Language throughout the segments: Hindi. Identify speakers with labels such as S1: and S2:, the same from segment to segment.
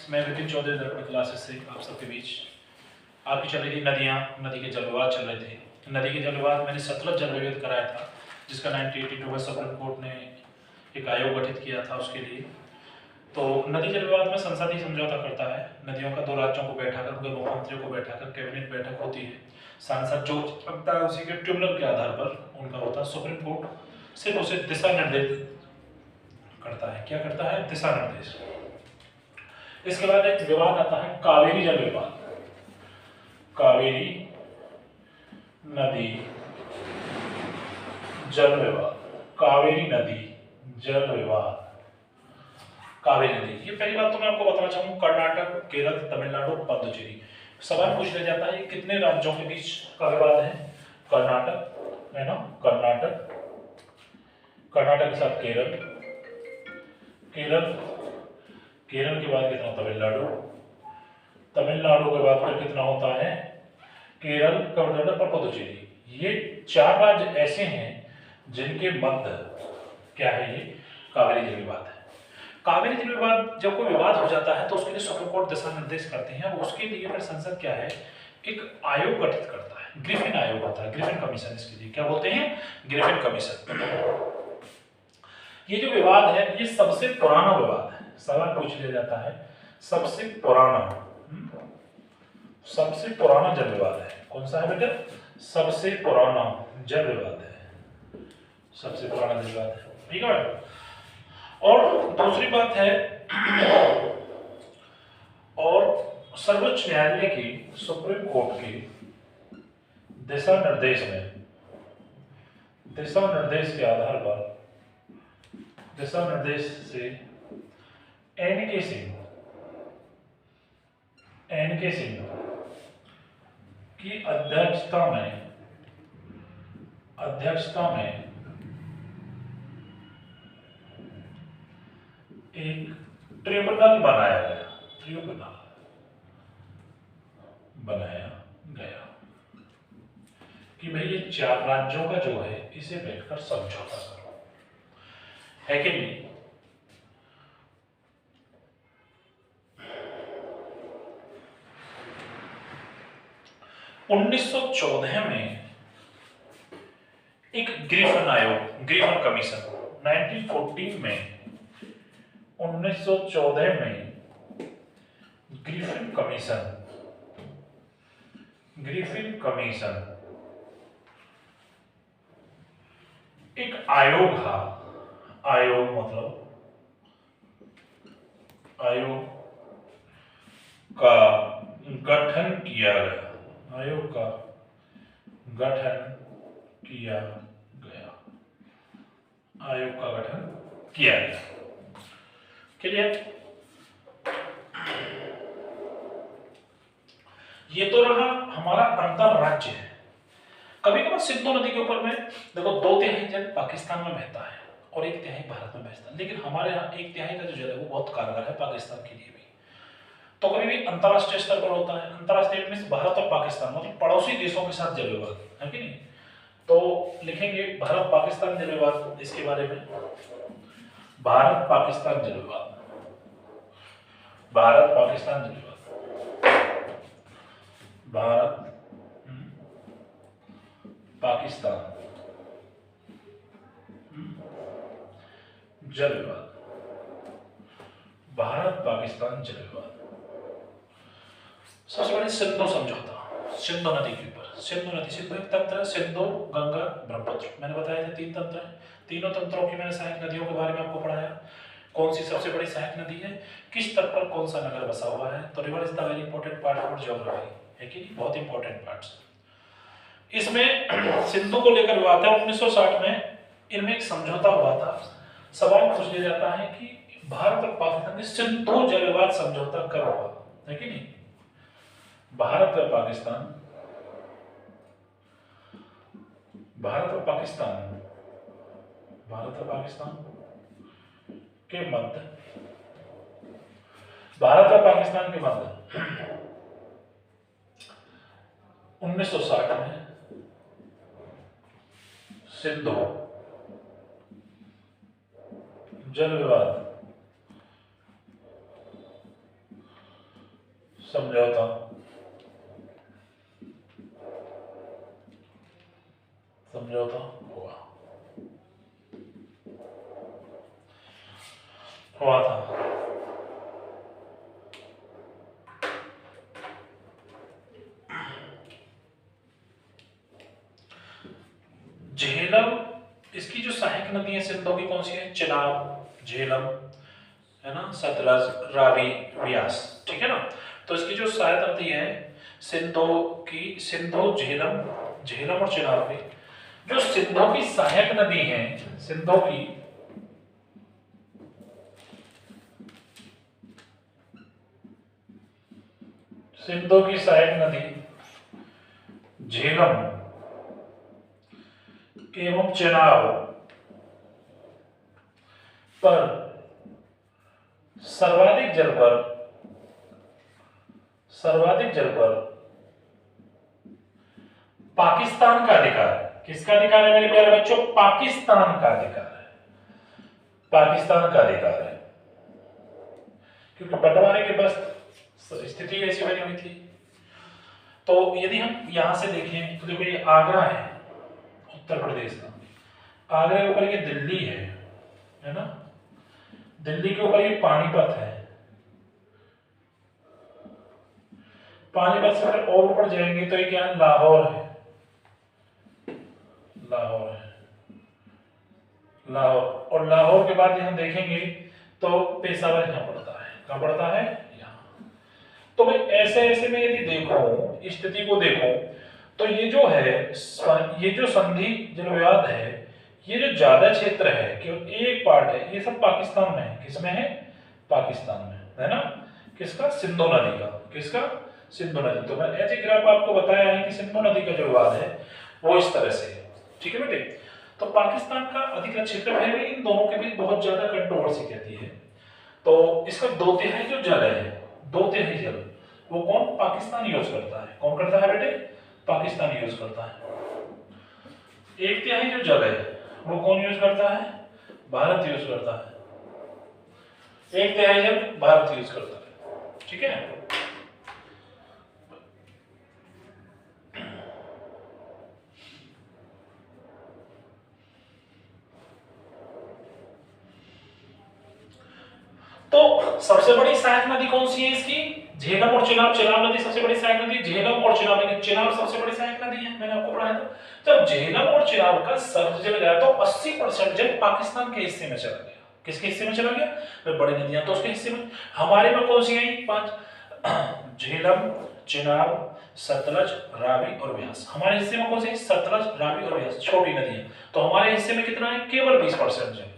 S1: मैं विपिन चौधरी दर्पण क्लासेस से आप सबके बीच आपकी चल रही थी नदियाँ, नदी के जल विवाद चल रहे थे। नदी के जल विवाद मैंने सतलज जल विवाद कराया था, जिसका 1982 में सुप्रीम कोर्ट ने एक आयोग गठित किया था उसके लिए। तो नदी जल विवाद में संसद ही समझौता करता है। नदियों का दो राज्यों को बैठाकर, उनके मुख्यमंत्रियों को बैठाकर कैबिनेट बैठक होती है। सांसद जो लगता है उसी के ट्रिब्यूनल के आधार पर उनका होता है। सुप्रीम कोर्ट सिर्फ उसे दिशा निर्देश करता है। क्या करता है? दिशा निर्देश। इसके बाद एक विवाद आता है कावेरी जल विवाद। कावेरी नदी जल विवाद, कावेरी नदी जल विवाद, कावेरी नदी। ये पहली बात तो मैं आपको बताना चाहूंगा, कर्नाटक, केरल, तमिलनाडु, पुडुचेरी। सवाल पूछ लिया जाता है कितने राज्यों के बीच का विवाद है? कर्नाटक है ना, कर्नाटक, कर्नाटक के साथ केरल, केरल, केरल के बाद कितना? तमिलनाडु, तमिलनाडु के बाद फिर कितना होता है? केरल, कर्नाटक और पुडुचेरी। ये चार राज्य ऐसे हैं जिनके मध्य क्या है? ये कावेरी जल विवाद है। कावेरी जल विवाद जब कोई विवाद हो जाता है तो उसके लिए सुप्रीम कोर्ट दिशा निर्देश करते हैं, और उसके लिए फिर संसद क्या है? एक आयोग गठित करता है। ग्रिफिन आयोग होता है, ग्रिफिन कमीशन। इसके लिए क्या बोलते हैं? Griffin commission. ये जो विवाद है ये सबसे पुराना विवाद है। सवाल पूछ लिया जाता है सबसे पुराना, सबसे पुराना जल विवाद है। कौन सा है बेटा? सबसे पुराना जल विवाद है, सबसे पुराना जल विवाद है। ठीक है। और दूसरी बात है, और सर्वोच्च न्यायालय की, सुप्रीम कोर्ट की दिशा निर्देश में, दिशा निर्देश के आधार पर, दिशा निर्देश से एन.के. सिंह, एन.के. सिंह की अध्यक्षता में, एक ट्रिब्यूनल बनाया गया, ट्रिब्यूनल बनाया गया कि भाई ये चार राज्यों का जो है इसे बैठकर समझौता करो, है कि नहीं? उन्नीस सौ 14 में एक ग्रिफिन आयोग, ग्रिफिन कमीशन, 1914 में, 1914 में ग्रिफिन कमीशन, ग्रिफिन कमीशन एक आयोग था। आयोग मतलब आयोग का गठन किया गया, आयोग का गठन किया गया, आयोग का गठन किया गया। क्लियर? ये तो रहा हमारा अंतरराज्य है। कभी कभी सिंधु नदी के ऊपर में देखो 2/3 जल पाकिस्तान में बहता है और 1/3 भारत में बहता है, लेकिन हमारे यहाँ 1/3 का जो जल है वो बहुत कारगर है पाकिस्तान के लिए भी। तो कभी भी अंतरराष्ट्रीय स्तर पर होता है, अंतरराष्ट्रीय में भारत और पाकिस्तान मतलब पड़ोसी देशों के साथ जल विवाद है कि नहीं? तो लिखेंगे भारत पाकिस्तान जल विवाद। इसके बारे में भारत पाकिस्तान जल विवाद, भारत पाकिस्तान जल विवाद, भारत पाकिस्तान जल विवाद, भारत पाकिस्तान जल विवाद। सबसे पहले सिंधु समझौता, सिंधु नदी के ऊपर। सिंधु नदी, सिंधु एक तंत्र है, सिंधु, गंगा, ब्रह्मपुत्र। मैंने बताया था 3 तंत्र हैं। तीनों तंत्रों की मैंने सहायक नदियों के बारे में आपको पढ़ाया। कौन सी सबसे बड़ी सहायक नदी है, किस तट पर कौन सा नगर बसा हुआ है। तो river is the very important part for geography, है कि नहीं? बहुत इंपॉर्टेंट पार्ट्स। इसमें सिंधु को लेकर विवाद है। 1960 में इनमें एक समझौता हुआ था। सवाल पूछ लिया जाता है कि भारत और पाकिस्तान के सिंधु जल विवाद समझौता कब हुआ, है कि नहीं? भारत और पाकिस्तान, भारत और पाकिस्तान, भारत और पाकिस्तान के मध्य, भारत और पाकिस्तान के मध्य 1960 में सिंधु जल विवाद समझौता समझौता हुआ था। झेलम, इसकी जो सहायक नदी है सिंधु की कौन सी है? चिनाब, झेलम, है ना, सतलज, रावी, व्यास, ठीक है ना। तो इसकी जो सहायक नदी है सिंधु की, सिंधु, झेलम, झेलम और चिनाब की जो सिंधु की सहायक नदी है, सिंधु की सहायक नदी झेलम एवं चिनाब पर सर्वाधिक जल पर पाकिस्तान का अधिकार है। किसका अधिकार है मेरे प्यारे बच्चों? पाकिस्तान का अधिकार है, पाकिस्तान का अधिकार है, क्योंकि बंटवारे के बस स्थिति ऐसी बनी हुई थी। तो यदि हम यहां से देखें तो देखो ये आगरा है, उत्तर प्रदेश का, आगरा के ऊपर ये दिल्ली है ना, दिल्ली के ऊपर ये पानीपत है, पानीपत से अगर और ऊपर जाएंगे तो ये क्या है? लाहौर है, लाहौर है, लाहौर। और लाहौर के बाद यहां देखेंगे तो पेशावर यहां पड़ता है, कहां पड़ता है? यहां। तो भाई ऐसे ऐसे में यदि देखो, स्थिति को देखो, तो ये जो है, ये जो संधि जल विवाद है, ये जो ज्यादा क्षेत्र है, केवल एक पार्ट है, ये सब पाकिस्तान में है। किसमें है? पाकिस्तान में, है ना। किसका? सिंधु नदी का। किसका? सिंधु नदी। तो मैं ऐसे ग्राफ आपको बताया है कि सिंधु नदी का जो विवाद है वो इस तरह से है, ठीक है बेटे। तो पाकिस्तान का अधिकृत क्षेत्र में इन दोनों के बीच बहुत ज्यादा कंट्रोवर्सी कहती है। तो इसका 2/3 जो जल है, 2/3 जल, वो कौन? पाकिस्तान यूज करता है। कौन करता है बेटे? पाकिस्तान यूज करता है। 1/3 जो जल है वो कौन यूज करता है? भारत यूज करता है। 1/3 जल भारत यूज करता है, ठीक है। तो सबसे बड़ी सहायक नदी कौन सी है इसकी? झेलम और चिनाब। चिनाब नदी सबसे बड़ी सहायक नदी, झेलम और चिनाब, लेकिन चिनाब सबसे बड़ी सहायक नदी है, मैंने आपको पढ़ाया था। जब झेलम और चिनाब का सर्च जल गया तो 80% जल पाकिस्तान के हिस्से में चला गया। किसके हिस्से में चला गया? वे बड़ी नदियां तो उसके हिस्से में। हमारे में कौन सी आई? 5, झेलम, चिनाब, सतलज, रावी और व्यास। हमारे हिस्से में कौन सी? सतलज, रावी और व्यास, छोटी नदियां। तो हमारे हिस्से में कितना है? केवल 20% जल।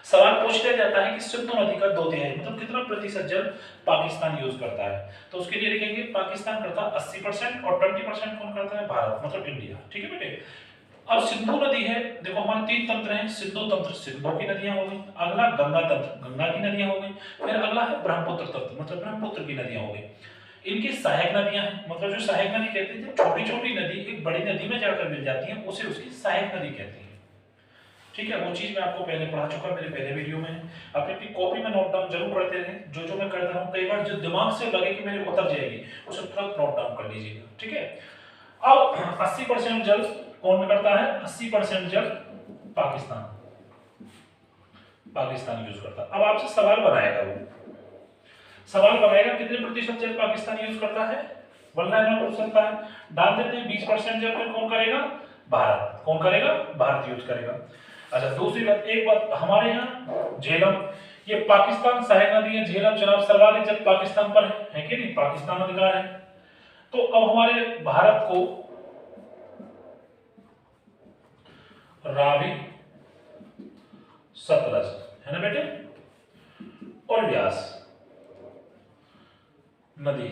S1: सवाल पूछ लिया जाता है कि सिंधु नदी का 2/3 मतलब कितना प्रतिशत जल पाकिस्तान यूज करता है, तो उसके लिए लिखेंगे पाकिस्तान करता है 80% और 20% कौन करता है? भारत, मतलब इंडिया, ठीक है बेटे। अब सिंधु नदी है, देखो हमारे 3 तंत्र हैं। सिंधु तंत्र, सिंधु की नदियां हो गई। अगला गंगा तंत्र, गंगा की नदियां हो गई। फिर अगला है ब्रह्मपुत्र तंत्र, मतलब ब्रह्मपुत्र की नदियां हो गई। इनकी सहायक नदियां हैं, मतलब जो सहायक नदी कहते हैं, जब छोटी छोटी नदी एक बड़ी नदी में जाकर मिल जाती है उसे उसकी सहायक नदी कहती है, ठीक है। वो चीज मैं आपको पहले पढ़ा चुका, मेरे पहले वीडियो में। अपनी अपनी कॉपी में नोट डाउन जरूर करते रहें। जो जो मैं करता हूँ, कई बार जो दिमाग से लगे कि मेरे उतर जाएगी उसे तुरंत नोट डाउन कर लीजिएगा, ठीक है। अब 80% जल कौन करता है? 80% जल पाकिस्तान यूज करता है। अब आपसे सवाल बनाएगा, वो सवाल बनाएगा कितने प्रतिशत जल पाकिस्तान यूज करता है? वन लाइन में पूछ सकता है। डाल देते हैं 20% जल, फिर कौन करेगा? भारत। कौन करेगा? भारत यूज करेगा। अच्छा, दूसरी बात, एक बात हमारे यहाँ झेलम, ये पाकिस्तान सहायक नदी है। झेलम, चिनाब, सर्वाधिक जल पाकिस्तान पर है कि नहीं? पाकिस्तान अधिकार है। तो अब हमारे भारत को रावी, सतलज, है ना बेटे, और व्यास नदी,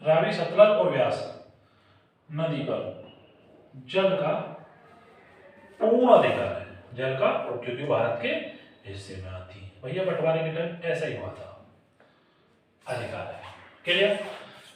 S1: रावी, सतलज और व्यास नदी पर जल का पूर्ण अधिकार है, जल का, क्योंकि भारत के हिस्से में आती है। भैया बंटवारे के टाइम ऐसा ही हुआ था, अधिकार है। क्लियर?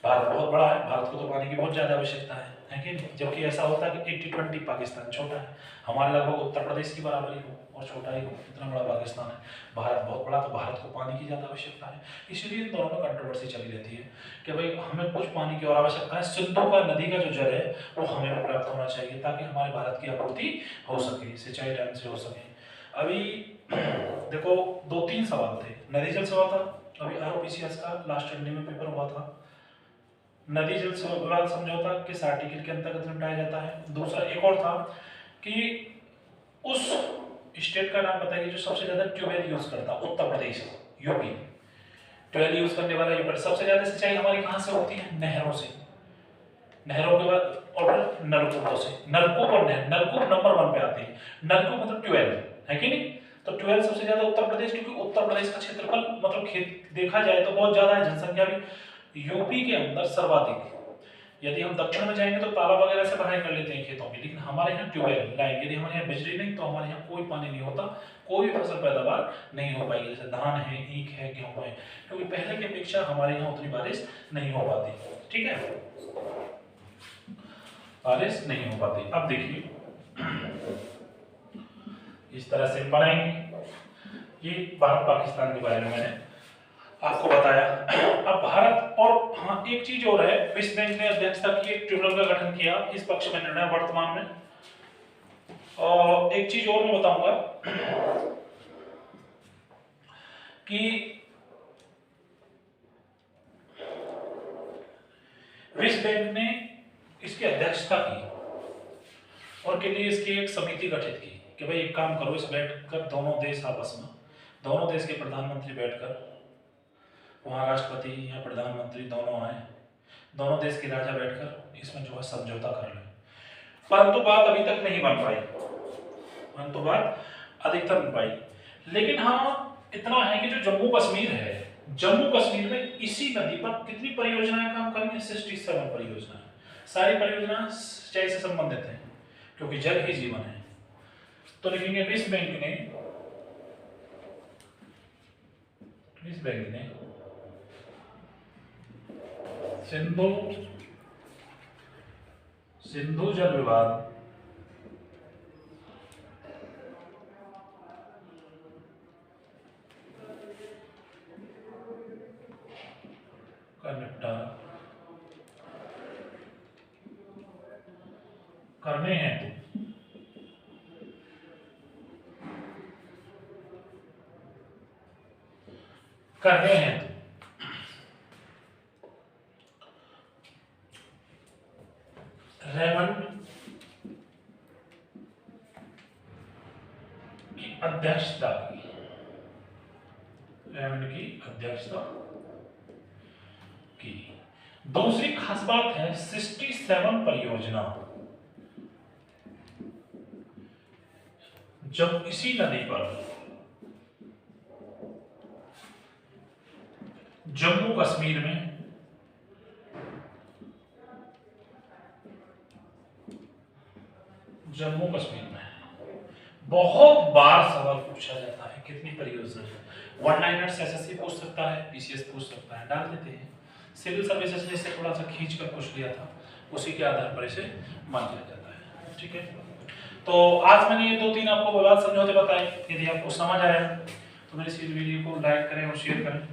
S1: भारत बहुत बड़ा है, भारत को तो पानी की बहुत ज़्यादा आवश्यकता है कि नहीं? जबकि ऐसा होता है कि 80-20 पाकिस्तान छोटा है, हमारे लगभग उत्तर प्रदेश की बराबरी हो और छोटा ही हो, इतना बड़ा पाकिस्तान है। भारत बहुत बड़ा, तो भारत को पानी की ज़्यादा आवश्यकता है, इसलिए इन दोनों में कंट्रोवर्सी चली रहती है कि भाई हमें कुछ पानी की और आवश्यकता है, सिंधु का नदी का जो जल है वो हमें प्राप्त होना चाहिए ताकि हमारे भारत की आपूर्ति हो सके, सिंचाई टाइम से हो सके। अभी देखो 2-3 सवाल थे, नदी जल सवाल था, अभी आरओपीसीएस का लास्ट एंडिंग में पेपर हुआ था, नदी जल विवाद समझौता किस आर्टिकल के अंतर्गत निपटाया जाता है। दूसरा एक और था कि उस स्टेट का नाम बताइए जो सबसे ज्यादा ट्यूबवेल यूज करता, Uttar Pradesh, UP. Tubewell use करने वाला यूपी, सबसे ज्यादा सिंचाई हमारी कहां से होती है? नहरों से, नहरों के बाद और फिर नलकूपों से, नलकूप और नहर, नलकूप नंबर 1 पे आते हैं, नलकूप मतलब ट्यूबवेल है कि नहीं? तो ट्यूबवेल सबसे ज्यादा उत्तर प्रदेश, क्योंकि उत्तर प्रदेश का क्षेत्रफल मतलब खेत देखा जाए तो बहुत ज्यादा है, जनसंख्या भी यूपी के अंदर सर्वाधिक। यदि हम दक्षिण में जाएंगे तो तालाब वगैरह से बढ़ाई कर लेते हैं खेतों की, लेकिन हमारे यहाँ ट्यूबवेल लाएंगे, यदि हमारे यहाँ बिजली नहीं तो हमारे यहाँ कोई पानी नहीं होता, कोई भी फसल पैदावार नहीं हो पाएगी। जैसे धान है, ईख है, गेहूं है, क्योंकि पहले की अपेक्षा हमारे यहाँ उतनी बारिश नहीं हो पाती। ठीक है, बारिश नहीं हो पाती। अब देखिए इस तरह से बनाएंगे, ये भारत पाकिस्तान के बारे में मैंने आपको बताया। अब भारत और हाँ एक चीज और है, विश्व बैंक ने अध्यक्षता की, एक ट्रिब्यूनल का गठन किया इस पक्ष में निर्णय वर्तमान में। और एक चीज और मैं बताऊंगा कि विश्व बैंक ने इसकी अध्यक्षता की और के लिए इसकी एक समिति गठित की कि भाई एक काम करो, इस बैठकर दोनों देश आपस में, दोनों देश के प्रधानमंत्री बैठकर, वहाँ राष्ट्रपति या प्रधानमंत्री दोनों आए, दोनों देश के राजा बैठकर इसमें जो है समझौता कर लें। परंतु बात अभी तक नहीं बन पाई, परंतु बात अधिकतर बन पाई। लेकिन हाँ इतना है कि जो जम्मू कश्मीर है, जम्मू कश्मीर में इसी नदी पर कितनी परियोजनाएं काम करेंगे? 67 परियोजनाएं। सारी परियोजनाएं सिंचाई से संबंधित हैं क्योंकि जल ही जीवन है। तो लिखेंगे विश्व बैंक ने सिंधु जल विवाद का निपटारा करने हेतु रेमंड की अध्यक्षता की। दूसरी खास बात है 67 परियोजना जब इसी नदी पर जम्मू कश्मीर में बहुत बार सवाल पूछा जाता है कितनी परियोजना है। 1 लाइनर्स एसएससी पूछ सकता है, पीसीएस पूछ सकता है, डाल देते हैं। सिविल सर्विसेज ने इसे थोड़ा सा खींच कर पूछ लिया था, उसी के आधार पर इसे मान लिया जाता है। ठीक है, तो आज मैंने ये 2-3 आपको विवाद समझौते बताए। यदि आपको समझ आया तो मेरे इस वीडियो को लाइक करें और शेयर करें।